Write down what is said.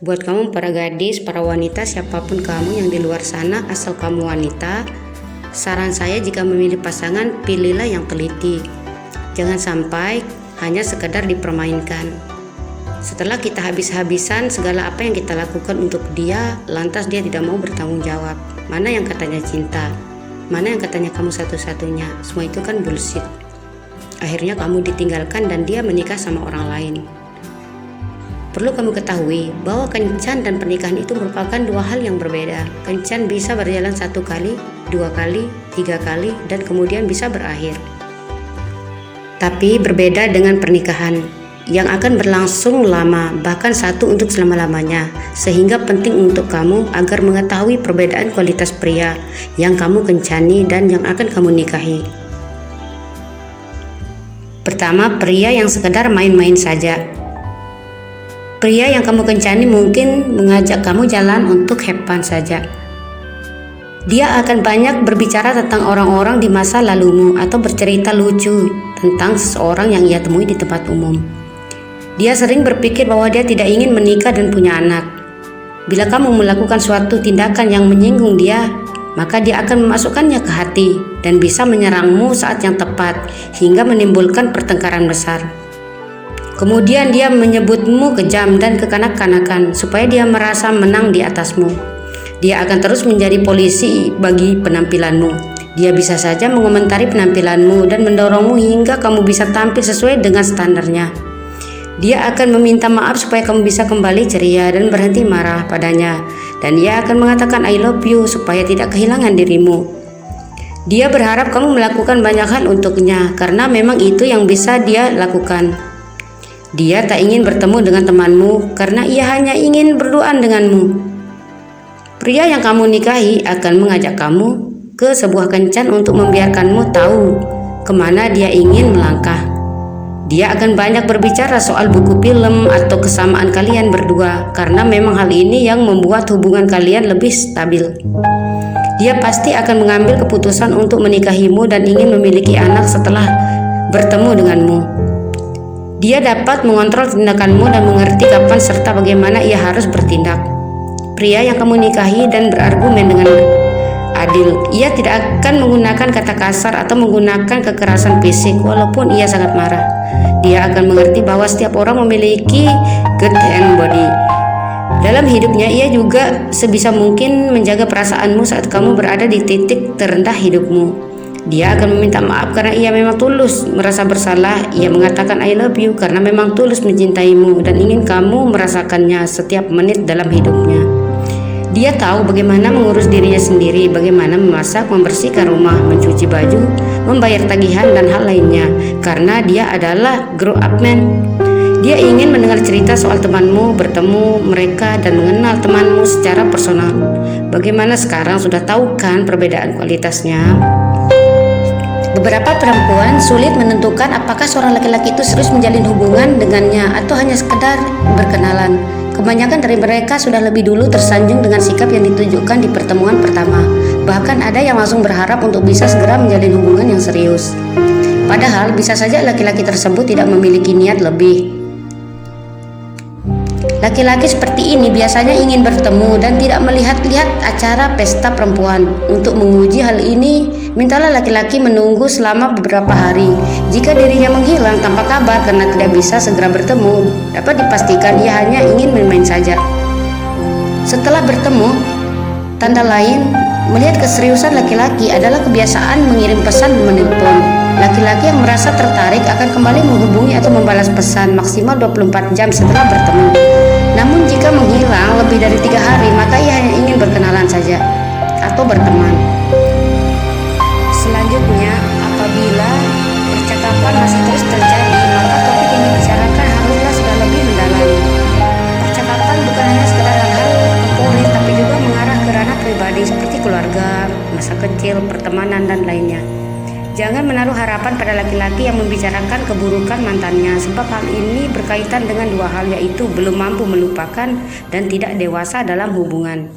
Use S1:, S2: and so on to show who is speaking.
S1: Buat kamu para gadis, para wanita, siapapun kamu yang di luar sana asal kamu wanita, saran saya jika memilih pasangan, pilihlah yang teliti. Jangan sampai hanya sekedar dipermainkan. Setelah kita habis-habisan segala apa yang kita lakukan untuk dia, lantas dia tidak mau bertanggung jawab. Mana yang katanya cinta? Mana yang katanya kamu satu-satunya? Semua itu kan bullshit. Akhirnya kamu ditinggalkan dan dia menikah sama orang lain. Perlu kamu ketahui bahwa kencan dan pernikahan itu merupakan dua hal yang berbeda. Kencan bisa berjalan 1 kali, 2 kali, 3 kali, dan kemudian bisa berakhir. Tapi berbeda dengan pernikahan yang akan berlangsung lama, bahkan satu untuk selama-lamanya. Sehingga penting untuk kamu agar mengetahui perbedaan kualitas pria yang kamu kencani dan yang akan kamu nikahi. Pertama, pria yang sekedar main-main saja. Pria yang kamu kencani mungkin mengajak kamu jalan untuk have fun saja. Dia akan banyak berbicara tentang orang-orang di masa lalumu atau bercerita lucu tentang seseorang yang ia temui di tempat umum. Dia sering berpikir bahwa dia tidak ingin menikah dan punya anak. Bila kamu melakukan suatu tindakan yang menyinggung dia, maka dia akan memasukkannya ke hati dan bisa menyerangmu saat yang tepat hingga menimbulkan pertengkaran besar. Kemudian dia menyebutmu kejam dan kekanak-kanakan supaya dia merasa menang di atasmu. Dia akan terus menjadi polisi bagi penampilanmu. Dia bisa saja mengomentari penampilanmu dan mendorongmu hingga kamu bisa tampil sesuai dengan standarnya. Dia akan meminta maaf supaya kamu bisa kembali ceria dan berhenti marah padanya. Dan dia akan mengatakan I love you supaya tidak kehilangan dirimu. Dia berharap kamu melakukan banyak hal untuknya karena memang itu yang bisa dia lakukan. Dia tak ingin bertemu dengan temanmu karena ia hanya ingin berduaan denganmu. Pria yang kamu nikahi akan mengajak kamu ke sebuah kencan untuk membiarkanmu tahu kemana dia ingin melangkah. Dia akan banyak berbicara soal buku film atau kesamaan kalian berdua karena memang hal ini yang membuat hubungan kalian lebih stabil. Dia pasti akan mengambil keputusan untuk menikahimu dan ingin memiliki anak setelah bertemu denganmu. Dia dapat mengontrol tindakanmu dan mengerti kapan serta bagaimana ia harus bertindak. Pria yang kamu nikahi dan berargumen dengan adil, ia tidak akan menggunakan kata kasar atau menggunakan kekerasan fisik walaupun ia sangat marah. Dia akan mengerti bahwa setiap orang memiliki good and body. Dalam hidupnya ia juga sebisa mungkin menjaga perasaanmu saat kamu berada di titik terendah hidupmu. Dia akan meminta maaf karena ia memang tulus merasa bersalah. Ia mengatakan I love you karena memang tulus mencintaimu dan ingin kamu merasakannya setiap menit dalam hidupnya. Dia tahu bagaimana mengurus dirinya sendiri, bagaimana memasak, membersihkan rumah, mencuci baju, membayar tagihan dan hal lainnya karena dia adalah grow up man. Dia ingin mendengar cerita soal temanmu, bertemu mereka dan mengenal temanmu secara personal. Bagaimana sekarang sudah tahu kan perbedaan kualitasnya? Beberapa perempuan sulit menentukan apakah seorang laki-laki itu serius menjalin hubungan dengannya atau hanya sekedar berkenalan. Kebanyakan dari mereka sudah lebih dulu tersanjung dengan sikap yang ditunjukkan di pertemuan pertama. Bahkan ada yang langsung berharap untuk bisa segera menjalin hubungan yang serius. Padahal bisa saja laki-laki tersebut tidak memiliki niat lebih. Laki-laki seperti ini biasanya ingin bertemu dan tidak melihat-lihat acara pesta perempuan. Untuk menguji hal ini, mintalah laki-laki menunggu selama beberapa hari. Jika dirinya menghilang tanpa kabar karena tidak bisa segera bertemu, dapat dipastikan ia hanya ingin main-main saja. Setelah bertemu, tanda lain melihat keseriusan laki-laki adalah kebiasaan mengirim pesan menelpon. Laki-laki yang merasa tertarik akan kembali menghubungi atau membalas pesan maksimal 24 jam setelah bertemu. Namun jika menghilang lebih dari 3 hari, maka ia hanya ingin berkenalan saja atau berteman. Selanjutnya, apabila percakapan masih terus terjadi, maka topik yang dibicarakan haruslah sudah lebih mendalam. Percakapan bukan hanya sekedar hal temporis, tapi juga mengarah ke ranah pribadi seperti keluarga, masa kecil, pertemanan, dan lainnya. Jangan menaruh harapan pada laki-laki yang membicarakan keburukan mantannya, sebab hal ini berkaitan dengan dua hal, yaitu belum mampu melupakan dan tidak dewasa dalam hubungan.